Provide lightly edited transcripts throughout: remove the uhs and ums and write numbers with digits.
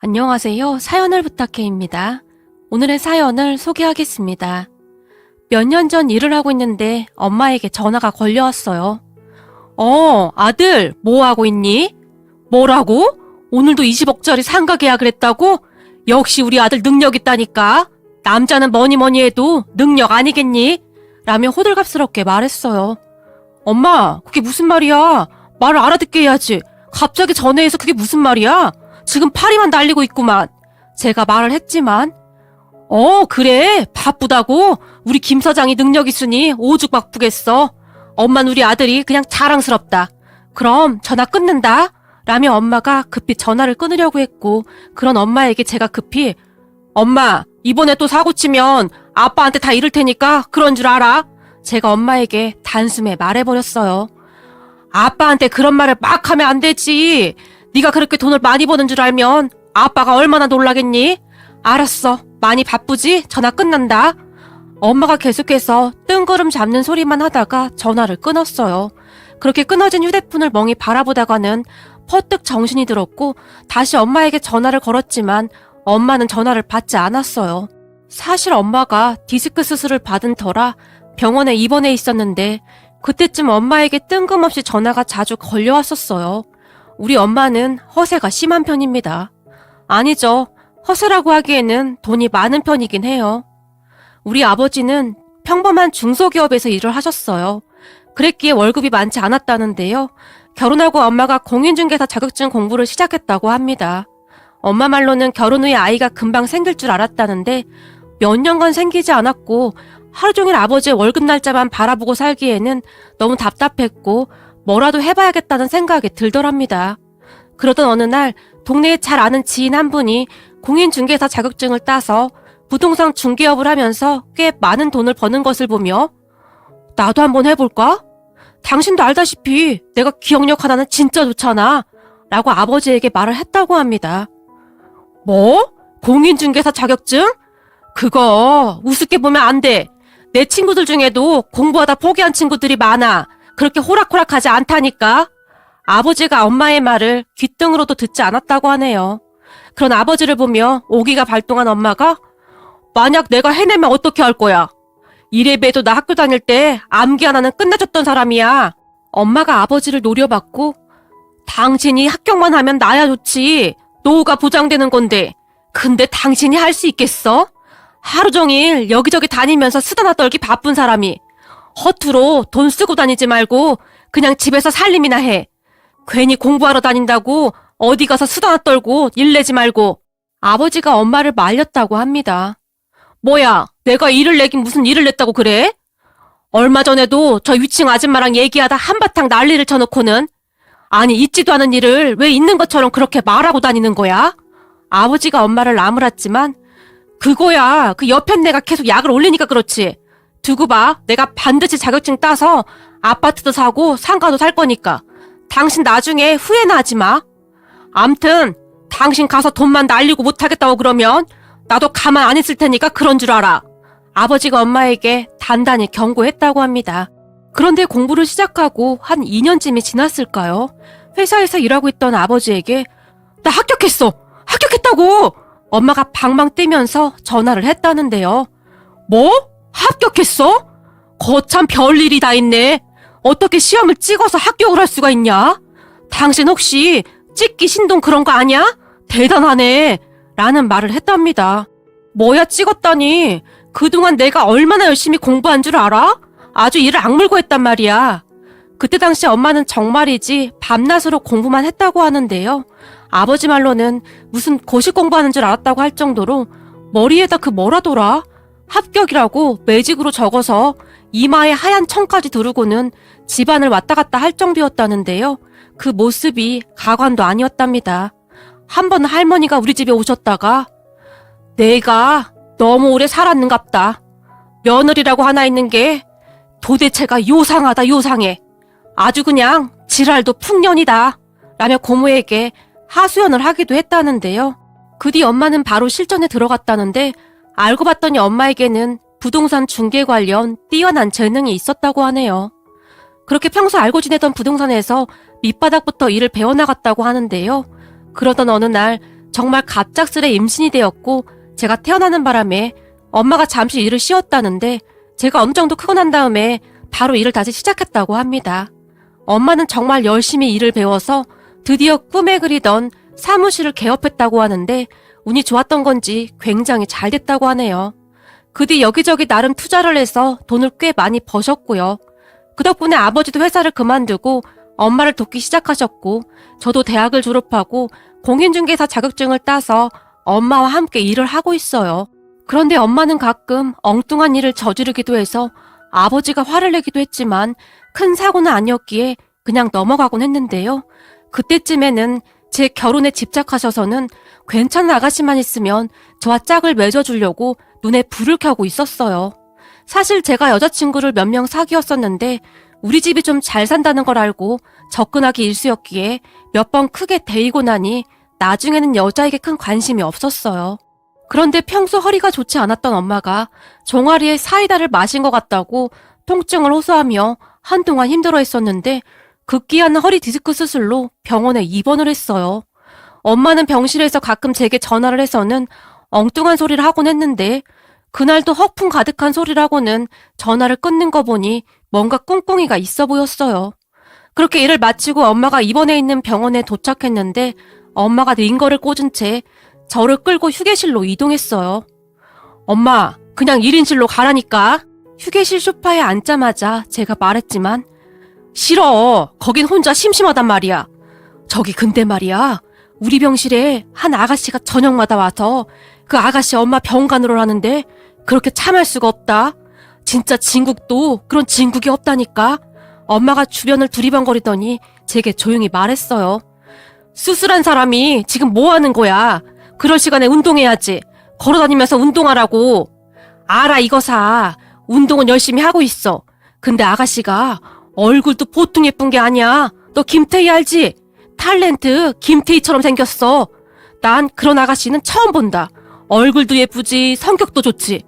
안녕하세요. 사연을 부탁해입니다. 오늘의 사연을 소개하겠습니다. 몇 년 전 일을 하고 있는데 엄마에게 전화가 걸려왔어요. 아들, 뭐 하고 있니? 뭐라고? 오늘도 20억짜리 상가 계약을 했다고? 역시 우리 아들 능력 있다니까. 남자는 뭐니 해도 능력 아니겠니? 라며 호들갑스럽게 말했어요. 엄마, 그게 무슨 말이야? 말을 알아듣게 해야지. 갑자기 전화해서 그게 무슨 말이야? 지금 파리만 날리고 있구만. 제가 말을 했지만 그래 바쁘다고? 우리 김 사장이 능력 있으니 오죽 바쁘겠어. 엄만 우리 아들이 그냥 자랑스럽다. 그럼 전화 끊는다 라며 엄마가 급히 전화를 끊으려고 했고, 그런 엄마에게 제가 급히 엄마, 이번에 또 사고 치면 아빠한테 다 이를 테니까 그런 줄 알아? 제가 엄마에게 단숨에 말해버렸어요. 아빠한테 그런 말을 막 하면 안 되지. 네가 그렇게 돈을 많이 버는 줄 알면 아빠가 얼마나 놀라겠니? 알았어. 많이 바쁘지? 전화 끝난다. 엄마가 계속해서 뜬구름 잡는 소리만 하다가 전화를 끊었어요. 그렇게 끊어진 휴대폰을 멍히 바라보다가는 퍼뜩 정신이 들었고 다시 엄마에게 전화를 걸었지만 엄마는 전화를 받지 않았어요. 사실 엄마가 디스크 수술을 받은 터라 병원에 입원해 있었는데 그때쯤 엄마에게 뜬금없이 전화가 자주 걸려왔었어요. 우리 엄마는 허세가 심한 편입니다. 아니죠. 허세라고 하기에는 돈이 많은 편이긴 해요. 우리 아버지는 평범한 중소기업에서 일을 하셨어요. 그랬기에 월급이 많지 않았다는데요. 결혼하고 엄마가 공인중개사 자격증 공부를 시작했다고 합니다. 엄마 말로는 결혼 후에 아이가 금방 생길 줄 알았다는데 몇 년간 생기지 않았고 하루 종일 아버지의 월급 날짜만 바라보고 살기에는 너무 답답했고 뭐라도 해봐야겠다는 생각이 들더랍니다. 그러던 어느 날 동네에 잘 아는 지인 한 분이 공인중개사 자격증을 따서 부동산 중개업을 하면서 꽤 많은 돈을 버는 것을 보며 나도 한번 해볼까? 당신도 알다시피 내가 기억력 하나는 진짜 좋잖아 라고 아버지에게 말을 했다고 합니다. 뭐? 공인중개사 자격증? 그거 우습게 보면 안 돼. 내 친구들 중에도 공부하다 포기한 친구들이 많아. 그렇게 호락호락하지 않다니까. 아버지가 엄마의 말을 귓등으로도 듣지 않았다고 하네요. 그런 아버지를 보며 오기가 발동한 엄마가 만약 내가 해내면 어떻게 할 거야? 이래 봬도 나 학교 다닐 때 암기 하나는 끝내줬던 사람이야. 엄마가 아버지를 노려봤고 당신이 합격만 하면 나야 좋지. 노후가 보장되는 건데. 근데 당신이 할 수 있겠어? 하루 종일 여기저기 다니면서 수다나 떨기 바쁜 사람이 허투루 돈 쓰고 다니지 말고 그냥 집에서 살림이나 해. 괜히 공부하러 다닌다고 어디 가서 수다나 떨고 일 내지 말고. 아버지가 엄마를 말렸다고 합니다. 뭐야, 내가 일을 내긴 무슨 일을 냈다고 그래? 얼마 전에도 저 위층 아줌마랑 얘기하다 한바탕 난리를 쳐놓고는 아니 있지도 않은 일을 왜 있는 것처럼 그렇게 말하고 다니는 거야? 아버지가 엄마를 나무랐지만 그거야, 그 옆엔 내가 계속 약을 올리니까 그렇지. 두고 봐, 내가 반드시 자격증 따서 아파트도 사고 상가도 살 거니까. 당신 나중에 후회나 하지 마. 암튼 당신 가서 돈만 날리고 못하겠다고 그러면 나도 가만 안 있을 테니까 그런 줄 알아. 아버지가 엄마에게 단단히 경고했다고 합니다. 그런데 공부를 시작하고 한 2년쯤이 지났을까요? 회사에서 일하고 있던 아버지에게 나 합격했어! 합격했다고! 엄마가 방방 뛰면서 전화를 했다는데요. 뭐? 합격했어? 거참 별일이 다 있네. 어떻게 시험을 찍어서 합격을 할 수가 있냐? 당신 혹시 찍기 신동 그런 거 아니야? 대단하네. 라는 말을 했답니다. 뭐야 찍었다니. 그동안 내가 얼마나 열심히 공부한 줄 알아? 아주 이를 악물고 했단 말이야. 그때 당시 엄마는 정말이지 밤낮으로 공부만 했다고 하는데요. 아버지 말로는 무슨 고시 공부하는 줄 알았다고 할 정도로 머리에다 그 뭐라더라? 합격이라고 매직으로 적어서 이마에 하얀 청까지 두르고는 집안을 왔다 갔다 할 정도였다는데요. 그 모습이 가관도 아니었답니다. 한 번 할머니가 우리 집에 오셨다가 내가 너무 오래 살았는갑다. 며느리라고 하나 있는 게 도대체가 요상하다 요상해. 아주 그냥 지랄도 풍년이다. 라며 고모에게 하소연을 하기도 했다는데요. 그 뒤 엄마는 바로 실전에 들어갔다는데 알고 봤더니 엄마에게는 부동산 중개 관련 뛰어난 재능이 있었다고 하네요. 그렇게 평소 알고 지내던 부동산에서 밑바닥부터 일을 배워나갔다고 하는데요. 그러던 어느 날 정말 갑작스레 임신이 되었고 제가 태어나는 바람에 엄마가 잠시 일을 쉬었다는데 제가 어느 정도 크고 난 다음에 바로 일을 다시 시작했다고 합니다. 엄마는 정말 열심히 일을 배워서 드디어 꿈에 그리던 사무실을 개업했다고 하는데 운이 좋았던 건지 굉장히 잘 됐다고 하네요. 그 뒤 여기저기 나름 투자를 해서 돈을 꽤 많이 버셨고요. 그 덕분에 아버지도 회사를 그만두고 엄마를 돕기 시작하셨고 저도 대학을 졸업하고 공인중개사 자격증을 따서 엄마와 함께 일을 하고 있어요. 그런데 엄마는 가끔 엉뚱한 일을 저지르기도 해서 아버지가 화를 내기도 했지만 큰 사고는 아니었기에 그냥 넘어가곤 했는데요. 그때쯤에는 제 결혼에 집착하셔서는 괜찮은 아가씨만 있으면 저와 짝을 맺어주려고 눈에 불을 켜고 있었어요. 사실 제가 여자친구를 몇 명 사귀었었는데 우리 집이 좀 잘 산다는 걸 알고 접근하기 일쑤였기에 몇 번 크게 데이고 나니 나중에는 여자에게 큰 관심이 없었어요. 그런데 평소 허리가 좋지 않았던 엄마가 종아리에 사이다를 마신 것 같다고 통증을 호소하며 한동안 힘들어했었는데 급기야는 허리 디스크 수술로 병원에 입원을 했어요. 엄마는 병실에서 가끔 제게 전화를 해서는 엉뚱한 소리를 하곤 했는데 그날도 허풍 가득한 소리를 하고는 전화를 끊는 거 보니 뭔가 꿍꿍이가 있어 보였어요. 그렇게 일을 마치고 엄마가 입원해 있는 병원에 도착했는데 엄마가 링거를 꽂은 채 저를 끌고 휴게실로 이동했어요. 엄마, 그냥 1인실로 가라니까. 휴게실 소파에 앉자마자 제가 말했지만 싫어. 거긴 혼자 심심하단 말이야. 저기 근데 말이야. 우리 병실에 한 아가씨가 저녁마다 와서 그 아가씨 엄마 병간호를 하는데 그렇게 참을 수가 없다. 진짜 진국도 그런 진국이 없다니까. 엄마가 주변을 두리번거리더니 제게 조용히 말했어요. 수술한 사람이 지금 뭐 하는 거야? 그럴 시간에 운동해야지. 걸어다니면서 운동하라고. 알아 이거사. 운동은 열심히 하고 있어. 근데 아가씨가 얼굴도 보통 예쁜 게 아니야. 너 김태희 알지? 탤런트 김태희처럼 생겼어. 난 그런 아가씨는 처음 본다. 얼굴도 예쁘지 성격도 좋지.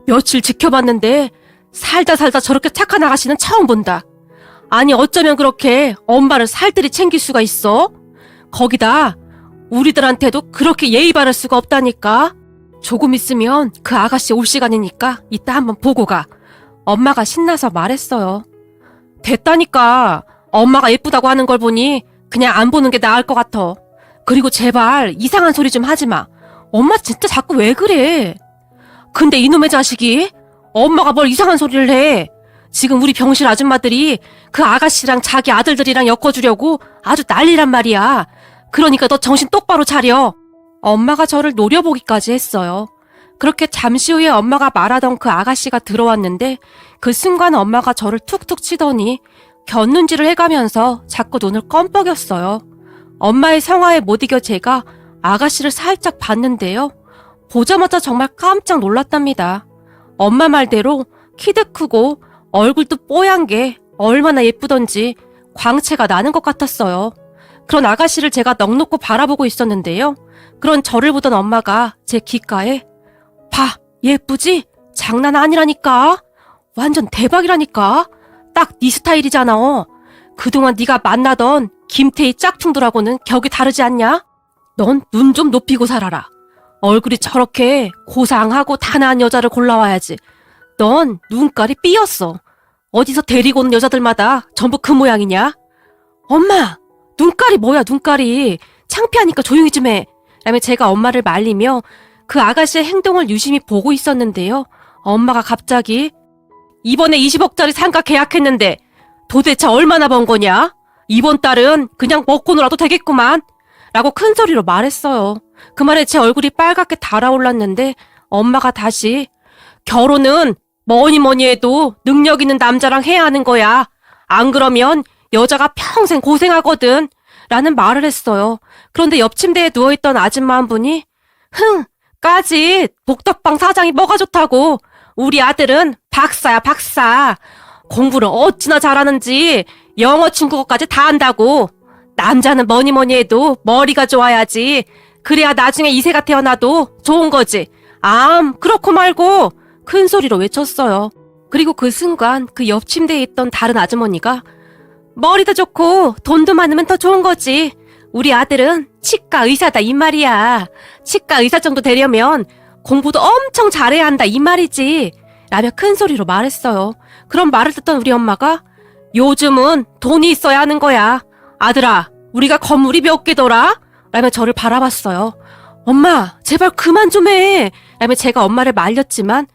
며칠 지켜봤는데 살다 저렇게 착한 아가씨는 처음 본다. 아니 어쩌면 그렇게 엄마를 살뜰히 챙길 수가 있어? 거기다 우리들한테도 그렇게 예의 바를 수가 없다니까. 조금 있으면 그 아가씨 올 시간이니까 이따 한번 보고 가. 엄마가 신나서 말했어요. 됐다니까. 엄마가 예쁘다고 하는 걸 보니 그냥 안 보는 게 나을 것 같아. 그리고 제발 이상한 소리 좀 하지 마. 엄마 진짜 자꾸 왜 그래? 근데 이놈의 자식이 엄마가 뭘 이상한 소리를 해. 지금 우리 병실 아줌마들이 그 아가씨랑 자기 아들들이랑 엮어주려고 아주 난리란 말이야. 그러니까 너 정신 똑바로 차려. 엄마가 저를 노려보기까지 했어요. 그렇게 잠시 후에 엄마가 말하던 그 아가씨가 들어왔는데 그 순간 엄마가 저를 툭툭 치더니 곁눈질을 해가면서 자꾸 눈을 껌뻑였어요. 엄마의 성화에 못 이겨 제가 아가씨를 살짝 봤는데요. 보자마자 정말 깜짝 놀랐답니다. 엄마 말대로 키도 크고 얼굴도 뽀얀 게 얼마나 예쁘던지 광채가 나는 것 같았어요. 그런 아가씨를 제가 넋놓고 바라보고 있었는데요. 그런 저를 보던 엄마가 제 귓가에 봐, 예쁘지? 장난 아니라니까. 완전 대박이라니까. 딱 네 스타일이잖아. 그동안 네가 만나던 김태희 짝퉁들하고는 격이 다르지 않냐? 넌 눈 좀 높이고 살아라. 얼굴이 저렇게 고상하고 단아한 여자를 골라와야지. 넌 눈깔이 삐었어. 어디서 데리고 오는 여자들마다 전부 그 모양이냐? 엄마! 눈깔이 뭐야 눈깔이. 창피하니까 조용히 좀 해. 라며 제가 엄마를 말리며 그 아가씨의 행동을 유심히 보고 있었는데요. 엄마가 갑자기 이번에 20억짜리 상가 계약했는데 도대체 얼마나 번 거냐? 이번 달은 그냥 먹고 놀아도 되겠구만. 라고 큰 소리로 말했어요. 그 말에 제 얼굴이 빨갛게 달아올랐는데 엄마가 다시 결혼은 뭐니 해도 능력 있는 남자랑 해야 하는 거야. 안 그러면 여자가 평생 고생하거든. 라는 말을 했어요. 그런데 옆 침대에 누워있던 아줌마 한 분이 까짓 복덕방 사장이 뭐가 좋다고. 우리 아들은 박사야 박사. 공부를 어찌나 잘하는지 영어 중국어까지 다 한다고. 남자는 뭐니 해도 머리가 좋아야지. 그래야 나중에 이세가 태어나도 좋은 거지. 그렇고 말고. 큰 소리로 외쳤어요. 그리고 그 순간 그 옆 침대에 있던 다른 아주머니가 머리도 좋고 돈도 많으면 더 좋은 거지. 우리 아들은 치과 의사다 이 말이야. 치과 의사 정도 되려면 공부도 엄청 잘해야 한다 이 말이지. 라며 큰 소리로 말했어요. 그런 말을 듣던 우리 엄마가 요즘은 돈이 있어야 하는 거야. 아들아, 우리가 건물이 몇 개더라? 라며 저를 바라봤어요. 엄마, 제발 그만 좀 해. 라며 제가 엄마를 말렸지만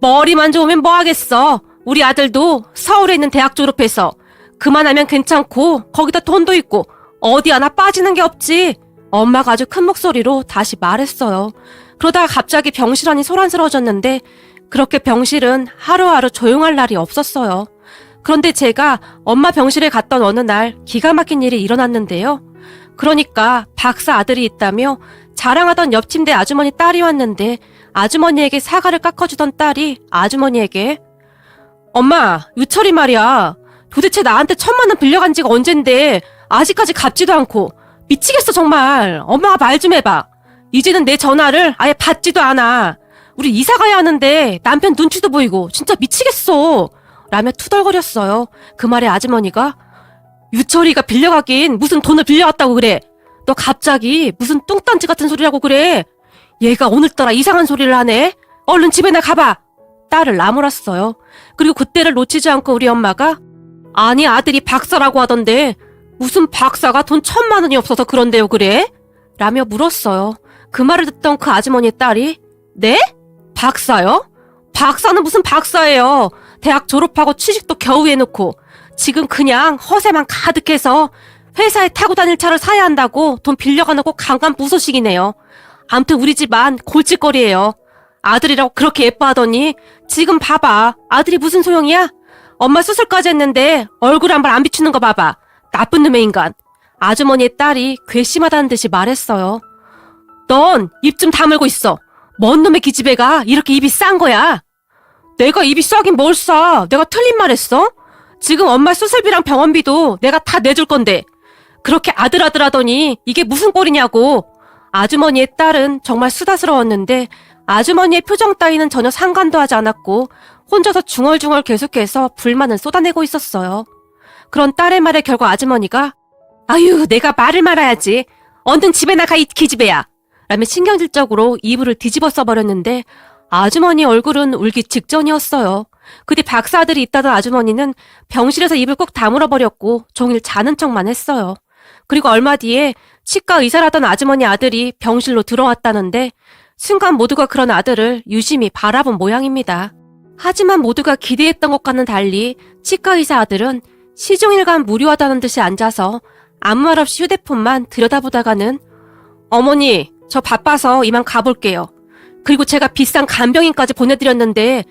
머리만 좋으면 뭐 하겠어. 우리 아들도 서울에 있는 대학 졸업해서 그만하면 괜찮고 거기다 돈도 있고 어디 하나 빠지는 게 없지. 엄마가 아주 큰 목소리로 다시 말했어요. 그러다가 갑자기 병실 안이 소란스러워졌는데 그렇게 병실은 하루하루 조용할 날이 없었어요. 그런데 제가 엄마 병실에 갔던 어느 날 기가 막힌 일이 일어났는데요. 그러니까 박사 아들이 있다며 자랑하던 옆 침대 아주머니 딸이 왔는데 아주머니에게 사과를 깎아주던 딸이 아주머니에게 엄마, 유철이 말이야. 도대체 나한테 1,000만 원 빌려간 지가 언젠데 아직까지 갚지도 않고 미치겠어 정말. 엄마가 말 좀 해봐. 이제는 내 전화를 아예 받지도 않아. 우리 이사 가야 하는데 남편 눈치도 보이고 진짜 미치겠어. 라며 투덜거렸어요. 그 말에 아주머니가 유철이가 빌려가긴 무슨 돈을 빌려왔다고 그래. 너 갑자기 무슨 뚱딴지 같은 소리라고 그래. 얘가 오늘따라 이상한 소리를 하네. 얼른 집에나 가봐. 딸을 나무랐어요. 그리고 그때를 놓치지 않고 우리 엄마가 아니 아들이 박사라고 하던데 무슨 박사가 돈 1,000만 원이 없어서 그런데요 그래? 라며 물었어요. 그 말을 듣던 그 아주머니의 딸이 네? 박사요? 박사는 무슨 박사예요. 대학 졸업하고 취직도 겨우 해놓고 지금 그냥 허세만 가득해서 회사에 타고 다닐 차를 사야 한다고 돈 빌려가놓고 강간무소식이네요. 암튼 우리 집안 골칫거리예요. 아들이라고 그렇게 예뻐하더니 지금 봐봐. 아들이 무슨 소용이야? 엄마 수술까지 했는데 얼굴 한 번 안 비추는 거 봐봐. 나쁜 놈의 인간. 아주머니의 딸이 괘씸하다는 듯이 말했어요. 넌 입 좀 다물고 있어. 뭔 놈의 기집애가 이렇게 입이 싼 거야. 내가 입이 싸긴 뭘 싸. 내가 틀린 말 했어? 지금 엄마 수술비랑 병원비도 내가 다 내줄 건데 그렇게 아들 하더니 이게 무슨 꼴이냐고. 아주머니의 딸은 정말 수다스러웠는데 아주머니의 표정 따위는 전혀 상관도 하지 않았고 혼자서 중얼중얼 계속해서 불만을 쏟아내고 있었어요. 그런 딸의 말에 결국 아주머니가 아유 내가 말을 말아야지. 얼른 집에 나가 이 기집애야. 라며 신경질적으로 이불을 뒤집어 써버렸는데 아주머니 얼굴은 울기 직전이었어요. 그 뒤 박사 아들이 있다던 아주머니는 병실에서 입을 꼭 다물어버렸고 종일 자는 척만 했어요. 그리고 얼마 뒤에 치과 의사라던 아주머니 아들이 병실로 들어왔다는데 순간 모두가 그런 아들을 유심히 바라본 모양입니다. 하지만 모두가 기대했던 것과는 달리 치과 의사 아들은 시종일관 무료하다는 듯이 앉아서 아무 말 없이 휴대폰만 들여다보다가는 어머니, 저 바빠서 이만 가볼게요. 그리고 제가 비싼 간병인까지 보내드렸는데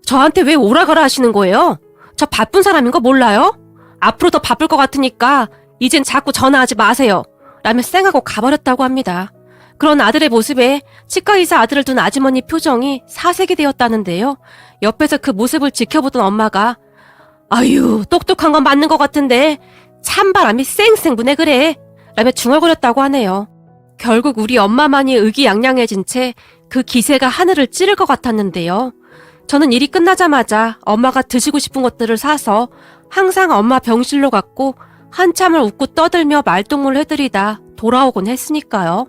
저한테 왜 오라가라 하시는 거예요? 저 바쁜 사람인 거 몰라요? 앞으로 더 바쁠 것 같으니까 이젠 자꾸 전화하지 마세요. 라며 쌩하고 가버렸다고 합니다. 그런 아들의 모습에 치과의사 아들을 둔 아주머니 표정이 사색이 되었다는데요. 옆에서 그 모습을 지켜보던 엄마가 아유 똑똑한 건 맞는 것 같은데 찬바람이 쌩쌩 부네 그래. 라며 중얼거렸다고 하네요. 결국 우리 엄마만이 의기양양해진 채 그 기세가 하늘을 찌를 것 같았는데요. 저는 일이 끝나자마자 엄마가 드시고 싶은 것들을 사서 항상 엄마 병실로 갔고 한참을 웃고 떠들며 말동무를 해드리다 돌아오곤 했으니까요.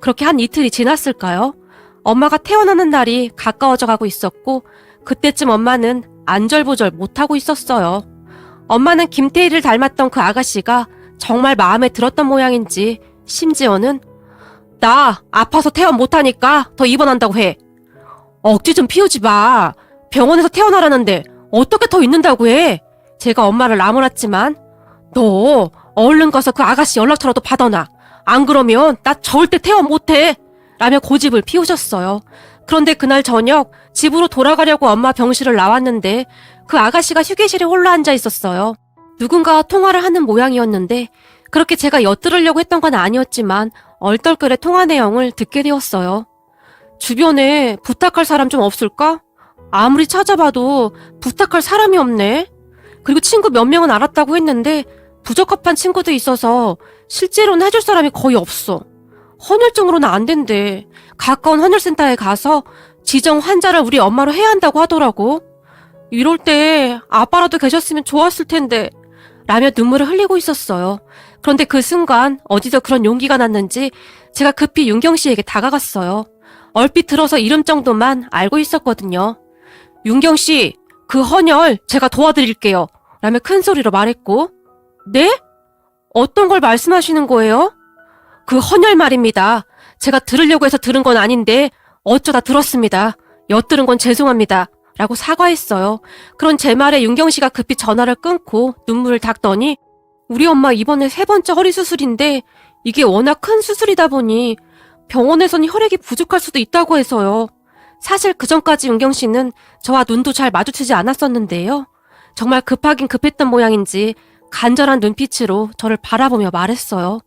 그렇게 한 이틀이 지났을까요? 엄마가 태어나는 날이 가까워져 가고 있었고 그때쯤 엄마는 안절부절 못하고 있었어요. 엄마는 김태희를 닮았던 그 아가씨가 정말 마음에 들었던 모양인지 심지어는 나 아파서 퇴원 못하니까 더 입원한다고 해. 억지 좀 피우지 마. 병원에서 태어나라는데 어떻게 더 있는다고 해. 제가 엄마를 나무랐지만 너 얼른 가서 그 아가씨 연락처라도 받아놔. 안 그러면 나 절대 퇴원 못해. 라며 고집을 피우셨어요. 그런데 그날 저녁 집으로 돌아가려고 엄마 병실을 나왔는데 그 아가씨가 휴게실에 홀로 앉아 있었어요. 누군가와 통화를 하는 모양이었는데 그렇게 제가 엿들으려고 했던 건 아니었지만 얼떨결에 통화 내용을 듣게 되었어요. 주변에 부탁할 사람 좀 없을까? 아무리 찾아봐도 부탁할 사람이 없네. 그리고 친구 몇 명은 알았다고 했는데 부적합한 친구도 있어서 실제로는 해줄 사람이 거의 없어. 헌혈증으로는 안 된대. 가까운 헌혈센터에 가서 지정 환자를 우리 엄마로 해야 한다고 하더라고. 이럴 때 아빠라도 계셨으면 좋았을 텐데 라며 눈물을 흘리고 있었어요. 그런데 그 순간 어디서 그런 용기가 났는지 제가 급히 윤경 씨에게 다가갔어요. 얼핏 들어서 이름 정도만 알고 있었거든요. 윤경 씨, 그 헌혈 제가 도와드릴게요. 라며 큰 소리로 말했고, 네? 어떤 걸 말씀하시는 거예요? 그 헌혈 말입니다. 제가 들으려고 해서 들은 건 아닌데 어쩌다 들었습니다. 엿들은 건 죄송합니다. 라고 사과했어요. 그런 제 말에 윤경 씨가 급히 전화를 끊고 눈물을 닦더니 우리 엄마 이번에 3번째 허리 수술인데 이게 워낙 큰 수술이다 보니 병원에선 혈액이 부족할 수도 있다고 해서요. 사실 그전까지 윤경 씨는 저와 눈도 잘 마주치지 않았었는데요. 정말 급하긴 급했던 모양인지 간절한 눈빛으로 저를 바라보며 말했어요.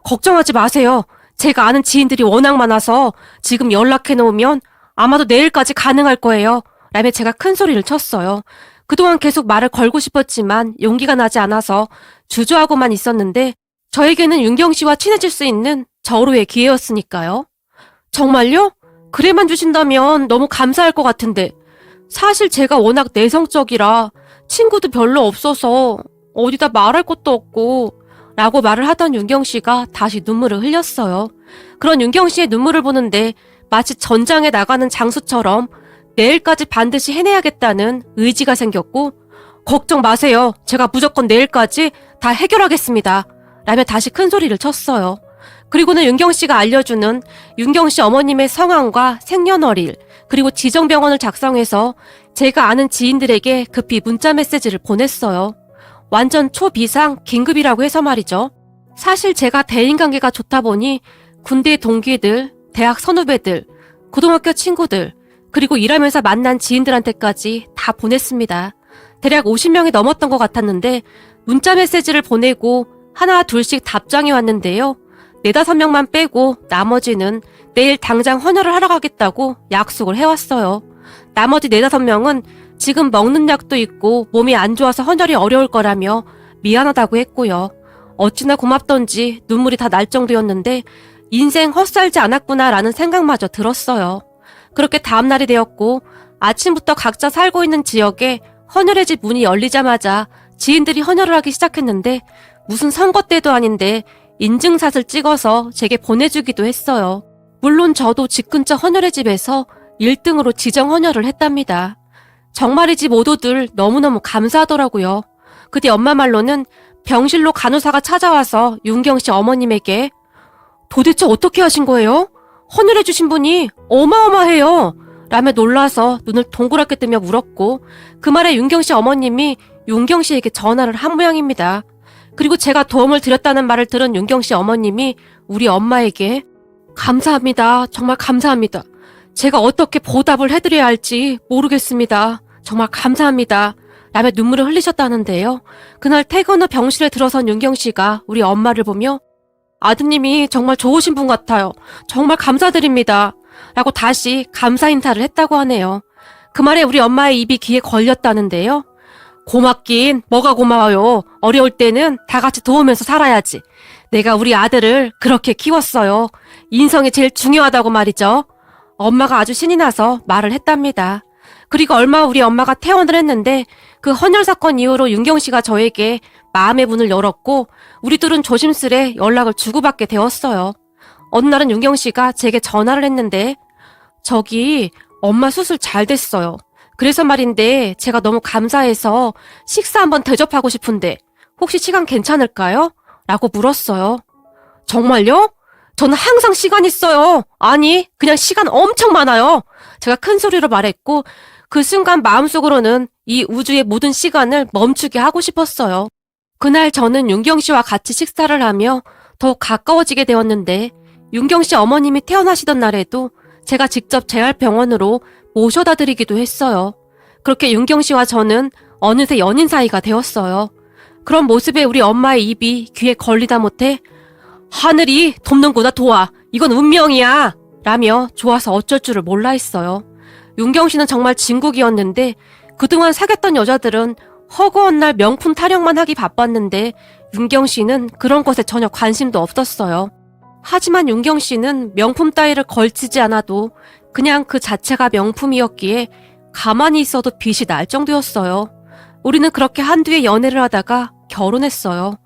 걱정하지 마세요. 제가 아는 지인들이 워낙 많아서 지금 연락해놓으면 아마도 내일까지 가능할 거예요. 라며 제가 큰 소리를 쳤어요. 그동안 계속 말을 걸고 싶었지만 용기가 나지 않아서 주저하고만 있었는데 저에게는 윤경 씨와 친해질 수 있는 절호의 기회였으니까요. 정말요? 그래만 주신다면 너무 감사할 것 같은데 사실 제가 워낙 내성적이라 친구도 별로 없어서 어디다 말할 것도 없고 라고 말을 하던 윤경 씨가 다시 눈물을 흘렸어요. 그런 윤경 씨의 눈물을 보는데 마치 전장에 나가는 장수처럼 내일까지 반드시 해내야겠다는 의지가 생겼고 걱정 마세요. 제가 무조건 내일까지 다 해결하겠습니다. 라며 다시 큰 소리를 쳤어요. 그리고는 윤경 씨가 알려주는 윤경 씨 어머님의 성함과 생년월일 그리고 지정병원을 작성해서 제가 아는 지인들에게 급히 문자 메시지를 보냈어요. 완전 초비상 긴급이라고 해서 말이죠. 사실 제가 대인관계가 좋다 보니 군대 동기들, 대학 선후배들, 고등학교 친구들 그리고 일하면서 만난 지인들한테까지 다 보냈습니다. 대략 50명이 넘었던 것 같았는데 문자 메시지를 보내고 하나 둘씩 답장이 왔는데요. 4-5명만 빼고 나머지는 내일 당장 헌혈을 하러 가겠다고 약속을 해왔어요. 나머지 4-5명은 지금 먹는 약도 있고 몸이 안 좋아서 헌혈이 어려울 거라며 미안하다고 했고요. 어찌나 고맙던지 눈물이 다 날 정도였는데 인생 헛살지 않았구나라는 생각마저 들었어요. 그렇게 다음날이 되었고 아침부터 각자 살고 있는 지역에 헌혈의 집 문이 열리자마자 지인들이 헌혈을 하기 시작했는데 무슨 선거 때도 아닌데 인증샷을 찍어서 제게 보내주기도 했어요. 물론 저도 집 근처 헌혈의 집에서 1등으로 지정 헌혈을 했답니다. 정말이지 모두들 너무너무 감사하더라고요. 그뒤 엄마 말로는 병실로 간호사가 찾아와서 윤경 씨 어머님에게 도대체 어떻게 하신 거예요? 헌혈해주신 분이 어마어마해요. 라며 놀라서 눈을 동그랗게 뜨며 물었고 그 말에 윤경 씨 어머님이 윤경 씨에게 전화를 한 모양입니다. 그리고 제가 도움을 드렸다는 말을 들은 윤경 씨 어머님이 우리 엄마에게 감사합니다. 정말 감사합니다. 제가 어떻게 보답을 해드려야 할지 모르겠습니다. 정말 감사합니다. 라며 눈물을 흘리셨다는데요. 그날 퇴근 후 병실에 들어선 윤경 씨가 우리 엄마를 보며 아드님이 정말 좋으신 분 같아요. 정말 감사드립니다. 라고 다시 감사 인사를 했다고 하네요. 그 말에 우리 엄마의 입이 귀에 걸렸다는데요. 고맙긴 뭐가 고마워요. 어려울 때는 다 같이 도우면서 살아야지. 내가 우리 아들을 그렇게 키웠어요. 인성이 제일 중요하다고 말이죠. 엄마가 아주 신이 나서 말을 했답니다. 그리고 얼마 후 우리 엄마가 퇴원을 했는데 그 헌혈 사건 이후로 윤경 씨가 저에게 마음의 문을 열었고 우리 둘은 조심스레 연락을 주고받게 되었어요. 어느 날은 윤경 씨가 제게 전화를 했는데 저기 엄마 수술 잘 됐어요. 그래서 말인데 제가 너무 감사해서 식사 한번 대접하고 싶은데 혹시 시간 괜찮을까요? 라고 물었어요. 정말요? 저는 항상 시간 있어요. 아니, 그냥 시간 엄청 많아요. 제가 큰 소리로 말했고 그 순간 마음속으로는 이 우주의 모든 시간을 멈추게 하고 싶었어요. 그날 저는 윤경 씨와 같이 식사를 하며 더욱 가까워지게 되었는데 윤경 씨 어머님이 태어나시던 날에도 제가 직접 재활병원으로 모셔다 드리기도 했어요. 그렇게 윤경 씨와 저는 어느새 연인 사이가 되었어요. 그런 모습에 우리 엄마의 입이 귀에 걸리다 못해 하늘이 돕는구나 도와. 이건 운명이야. 라며 좋아서 어쩔 줄을 몰라 했어요. 윤경 씨는 정말 진국이었는데 그동안 사귀었던 여자들은 허구한 날 명품 타령만 하기 바빴는데 윤경 씨는 그런 것에 전혀 관심도 없었어요. 하지만 윤경 씨는 명품 따위를 걸치지 않아도 그냥 그 자체가 명품이었기에 가만히 있어도 빛이 날 정도였어요. 우리는 그렇게 한두 해 연애를 하다가 결혼했어요.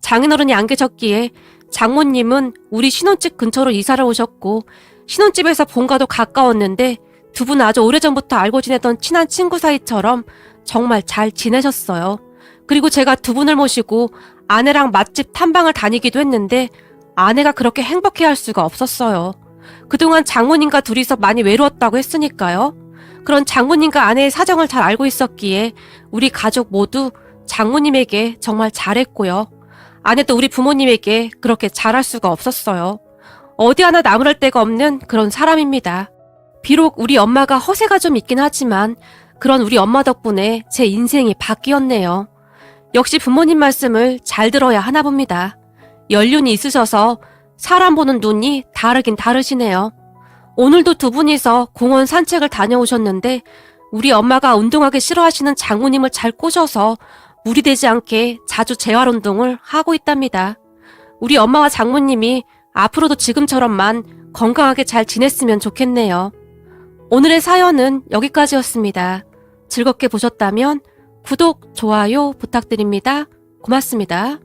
장인어른이 안 계셨기에 장모님은 우리 신혼집 근처로 이사를 오셨고 신혼집에서 본가도 가까웠는데 두 분은 아주 오래전부터 알고 지내던 친한 친구 사이처럼 정말 잘 지내셨어요. 그리고 제가 두 분을 모시고 아내랑 맛집 탐방을 다니기도 했는데 아내가 그렇게 행복해할 수가 없었어요. 그동안 장모님과 둘이서 많이 외로웠다고 했으니까요. 그런 장모님과 아내의 사정을 잘 알고 있었기에 우리 가족 모두 장모님에게 정말 잘했고요. 아내도 우리 부모님에게 그렇게 잘할 수가 없었어요. 어디 하나 나무랄 데가 없는 그런 사람입니다. 비록 우리 엄마가 허세가 좀 있긴 하지만 그런 우리 엄마 덕분에 제 인생이 바뀌었네요. 역시 부모님 말씀을 잘 들어야 하나 봅니다. 연륜이 있으셔서 사람 보는 눈이 다르긴 다르시네요. 오늘도 두 분이서 공원 산책을 다녀오셨는데 우리 엄마가 운동하기 싫어하시는 장모님을 잘 꼬셔서 무리되지 않게 자주 재활운동을 하고 있답니다. 우리 엄마와 장모님이 앞으로도 지금처럼만 건강하게 잘 지냈으면 좋겠네요. 오늘의 사연은 여기까지였습니다. 즐겁게 보셨다면 구독, 좋아요 부탁드립니다. 고맙습니다.